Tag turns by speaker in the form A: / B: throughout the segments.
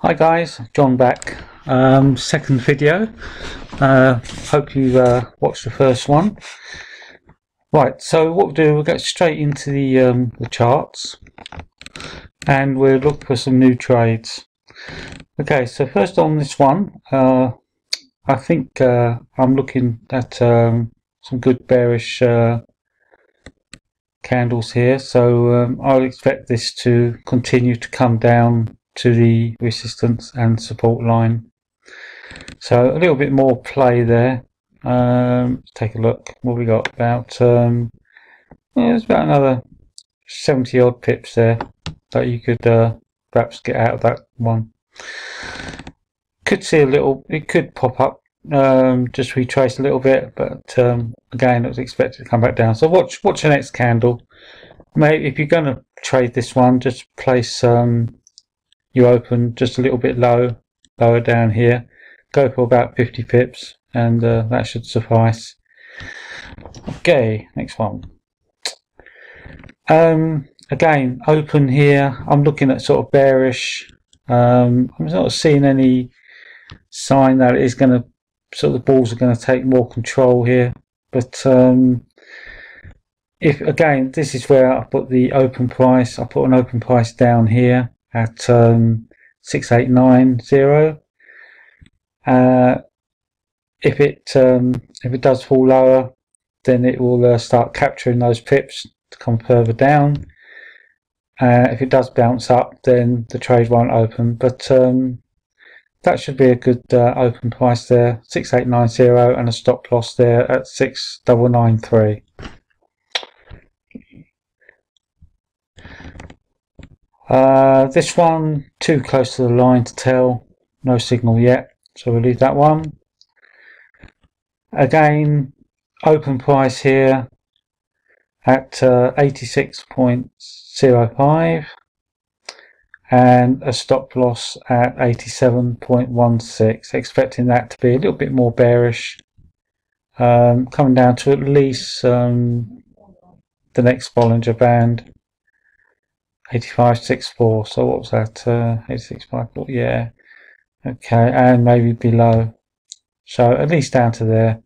A: Hi guys, John back. Second video. Hope you watched the first one. Right, so what we'll do, we'll get straight into the charts and we'll look for some new trades. Okay, so first on this one, I think I'm looking at some good bearish candles here, so I'll expect this to continue to come down to the resistance and support line. So a little bit more play there. Let's take a look. What we got? About there's about another 70 odd pips there that you could perhaps get out of that one. Could see a little. It could pop up, just retrace a little bit, but again, it was expected to come back down. So watch the next candle. Maybe if you're going to trade this one, just place you open just a little bit lower down here. Go for about 50 pips, and that should suffice. Okay, next one. Again, open here. I'm looking at sort of bearish. I'm not seeing any sign that it is going to sort of the bulls are going to take more control here. But if again, this is where I put the open price. I put an open price down here at 6890. If it does fall lower, then it will start capturing those pips to come further down. If it does bounce up, then the trade won't open, but that should be a good open price there, 6890, and a stop loss there at 6993. This one too close to the line to tell, no signal yet, so we'll leave that one. Again, open price here at 86.05 and a stop loss at 87.16, expecting that to be a little bit more bearish, coming down to at least the next Bollinger Band, 85.64. So what was that? 86.54, yeah. Okay, and maybe below. So at least down to there.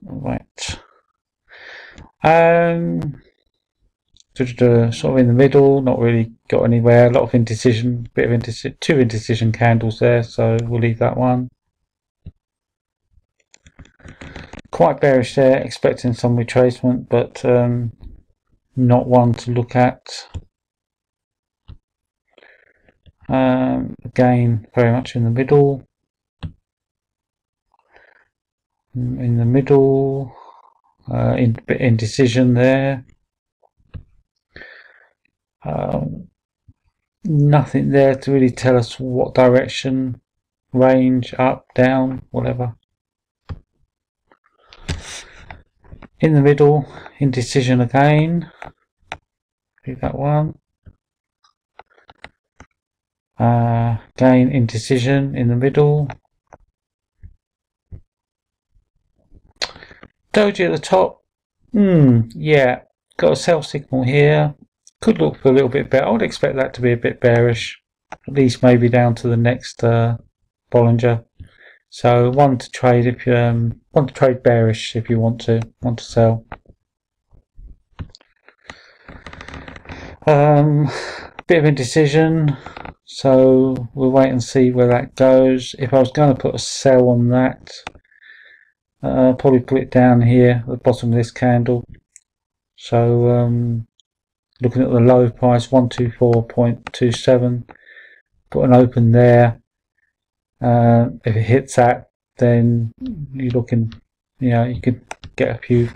A: Right. Sort of in the middle, not really got anywhere. A lot of indecision, bit of indecision, two indecision candles there, so we'll leave that one. Quite bearish there, expecting some retracement, but not one to look at. Again, very much in the middle. In the middle, indecision there. Nothing there to really tell us what direction, range, up, down, whatever. In the middle, indecision again. Leave that one. Again, indecision in the middle. Doji at the top. Yeah, got a sell signal here. Could look for a little bit better. I would expect that to be a bit bearish, at least maybe down to the next Bollinger. So one to trade if you want to trade bearish if you want to sell. Bit of indecision, so we'll wait and see where that goes. If I was going to put a sell on that, probably put it down here at the bottom of this candle. So looking at the low price, 124.27, put an open there. If it hits that, then you're looking, you could get a few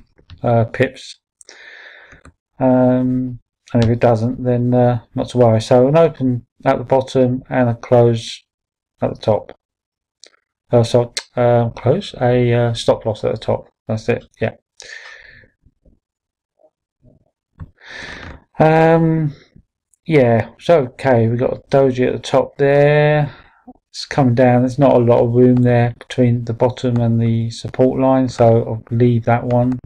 A: pips. And if it doesn't, then not to worry. So an open at the bottom and a close at the top. Close, a stop loss at the top. That's it, yeah. Yeah, so okay, we've got a doji at the top there. It's coming down. There's not a lot of room there between the bottom and the support line, so I'll leave that one.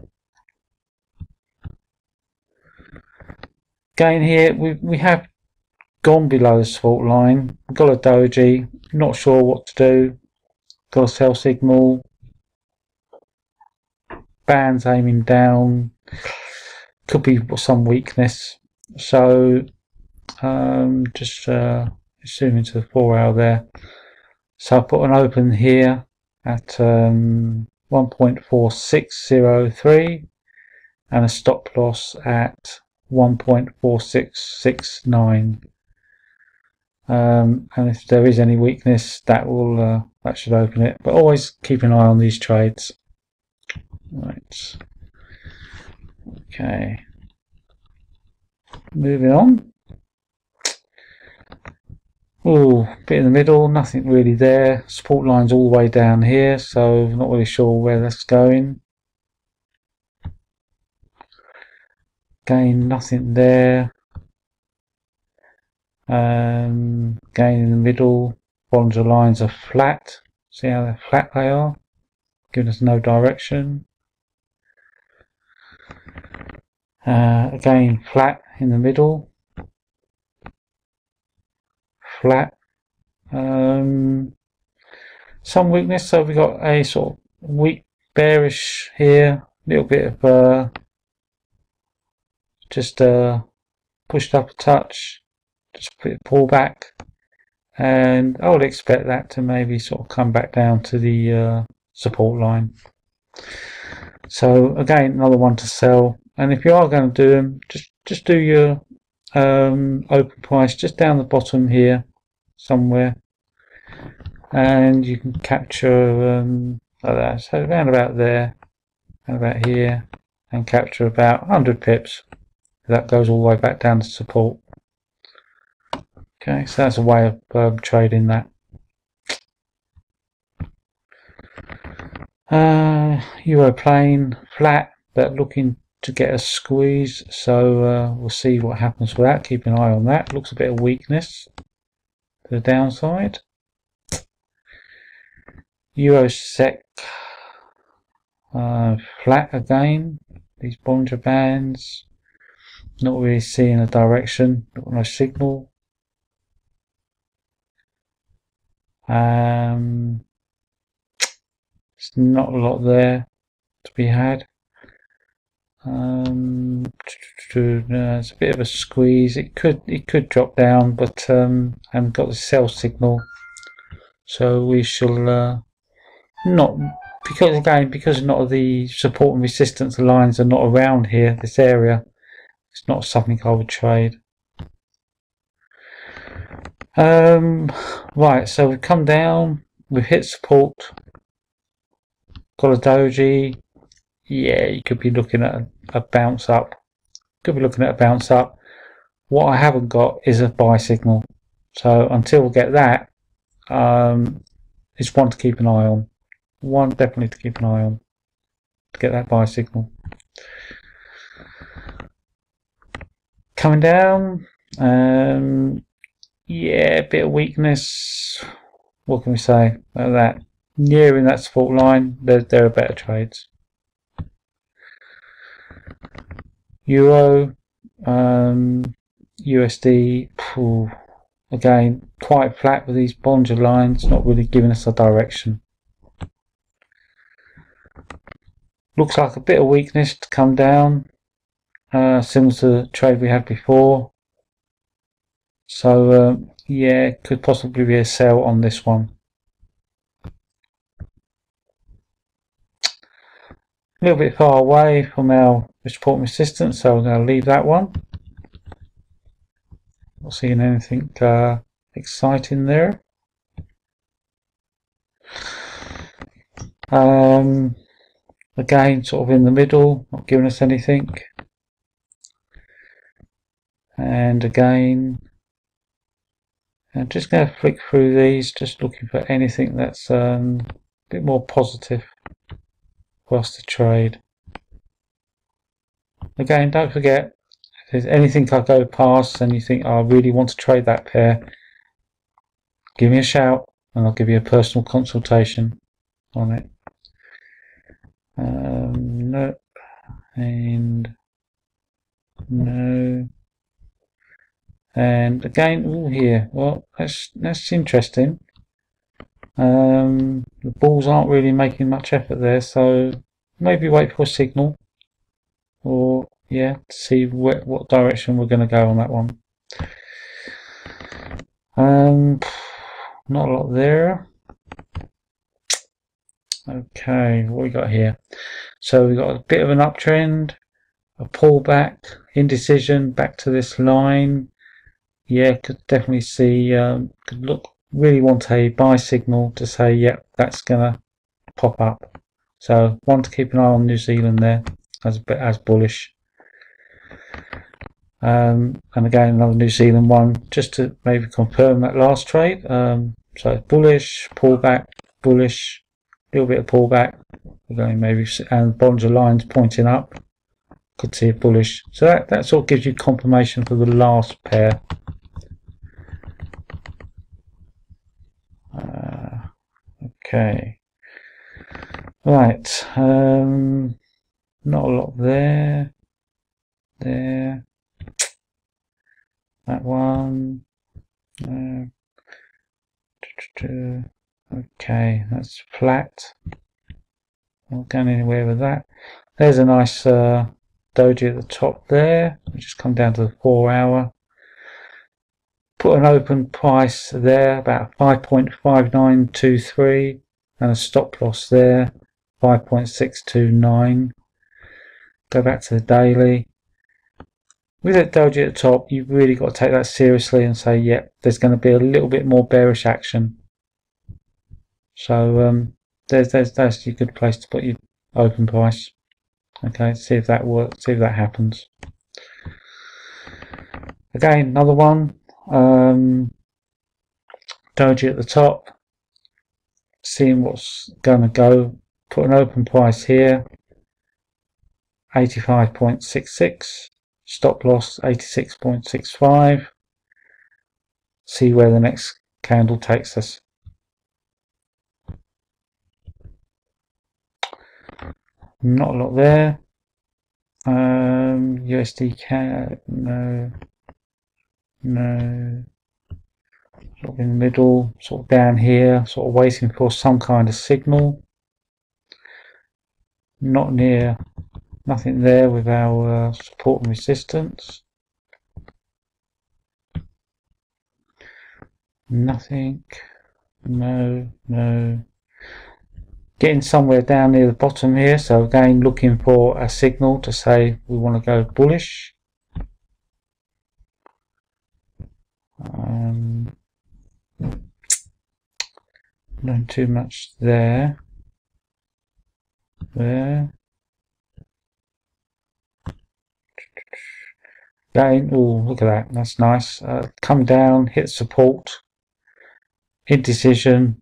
A: Again here, we have gone below the support line. Got a doji, not sure what to do. Got a sell signal. Bands aiming down. Could be some weakness. So just zoom into the 4 hour there. So I put an open here at 1.4603 and a stop loss at 1.4669. And if there is any weakness, that should open it. But always keep an eye on these trades. Right. Okay. Moving on. Oh, bit in the middle, nothing really there. Support line's all the way down here, so not really sure where that's going. Again, nothing there. Again in the middle, Bollinger lines are flat. See how flat they are? Giving us no direction. Again, flat in the middle. Flat. Some weakness, so we've got a sort of weak bearish here, a little bit of just pushed up a touch, just pull back, and I would expect that to maybe sort of come back down to the support line. So again, another one to sell, and if you are going to do them, just do your open price just down the bottom here somewhere, and you can capture like that, so around about there and about here, and capture about 100 pips. That goes all the way back down to support. Okay, so that's a way of trading that. Euro plane flat, but looking to get a squeeze, so we'll see what happens with that. Keep an eye on that. Looks a bit of weakness to the downside. Euro SEK flat again. These Bollinger Bands, not really seeing a direction, no signal. It's not a lot there to be had. It's a bit of a squeeze. It could drop down, but haven't got the sell signal, so we shall not, because not of the support and resistance lines are not around here, this area. It's not something I would trade. Right, so we've come down, we've hit support, got a doji. Yeah, you could be looking at a bounce up. What I haven't got is a buy signal. So until we get that, it's one to keep an eye on. One definitely to keep an eye on to get that buy signal. Coming down, yeah, a bit of weakness. What can we say about that? Nearing that support line, there are better trades. Euro, USD, again, quite flat with these Bollinger lines, not really giving us a direction. Looks like a bit of weakness to come down, similar to the trade we had before. So, yeah, could possibly be a sell on this one. A little bit far away from our support and resistance, so I'm going to leave that one. Not seeing anything exciting there. Again, sort of in the middle, not giving us anything. And again, I'm just going to flick through these, just looking for anything that's a bit more positive for us to trade. Again, don't forget, if there's anything I go past and you think, oh, I really want to trade that pair, give me a shout and I'll give you a personal consultation on it. Nope, and no, And again, all here. Well, that's interesting. The balls aren't really making much effort there, so maybe wait for a signal, or yeah, to see what direction we're going to go on that one. Not a lot there. Okay, what we got here? So we got a bit of an uptrend, a pullback, indecision back to this line. Yeah, could definitely see. Could look. Really want a buy signal to say, yep, that's gonna pop up. So one to keep an eye on New Zealand there as a bit as bullish. And again another New Zealand one just to maybe confirm that last trade. So bullish, pullback, bullish, a little bit of pullback. We're going maybe, and Bollinger lines pointing up. Could see a bullish. So that sort of gives you confirmation for the last pair. Okay, right, not a lot there, that one, okay, that's flat, not going anywhere with that. There's a nice doji at the top there. We just come down to the 4 hour. Put an open price there, about 5.5923, and a stop loss there, 5.629. Go back to the daily. With that doji at the top, you've really got to take that seriously and say, yep, there's going to be a little bit more bearish action. So that's a good place to put your open price. Okay, see if that works, see if that happens. Again, another one. Doji at the top, seeing what's going to go, put an open price here, 85.66, stop loss 86.65, see where the next candle takes us. Not a lot there. USD CAD, no, sort of in the middle, sort of down here, sort of waiting for some kind of signal. Not near, nothing there with our support and resistance. Nothing, no. Getting somewhere down near the bottom here, so again looking for a signal to say we want to go bullish. Not too much there. Again, oh, look at that, that's nice. Come down, hit support, indecision,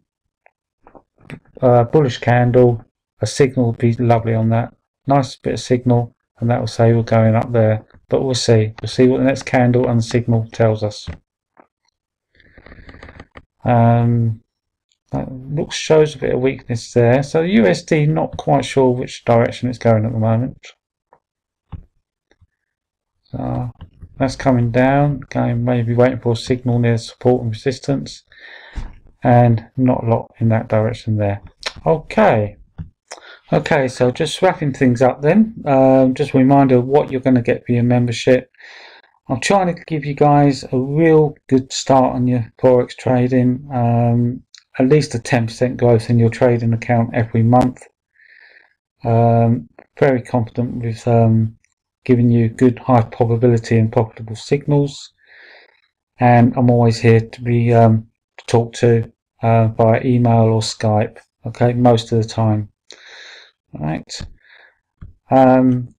A: bullish candle, a signal would be lovely on that. Nice bit of signal, and that will say we're going up there. But we'll see what the next candle and signal tells us. That shows a bit of weakness there. So the USD, not quite sure which direction it's going at the moment. So that's coming down, going maybe waiting for a signal near support and resistance, and not a lot in that direction there. Okay, so just wrapping things up then. Just a reminder of what you're going to get for your membership. I'm trying to give you guys a real good start on your Forex trading, at least a 10% growth in your trading account every month. Very confident with giving you good high probability and profitable signals, and I'm always here to be talked to via email or Skype, okay, most of the time. All right,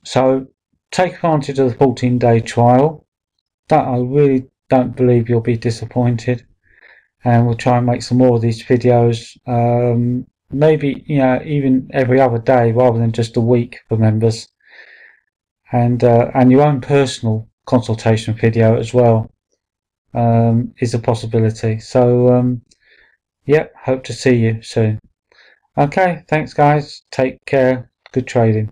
A: so take advantage of the 14-day trial. I really don't believe you'll be disappointed, and we'll try and make some more of these videos, maybe even every other day rather than just a week for members, and your own personal consultation video as well is a possibility. So yeah, hope to see you soon. Okay, thanks guys, take care, good trading.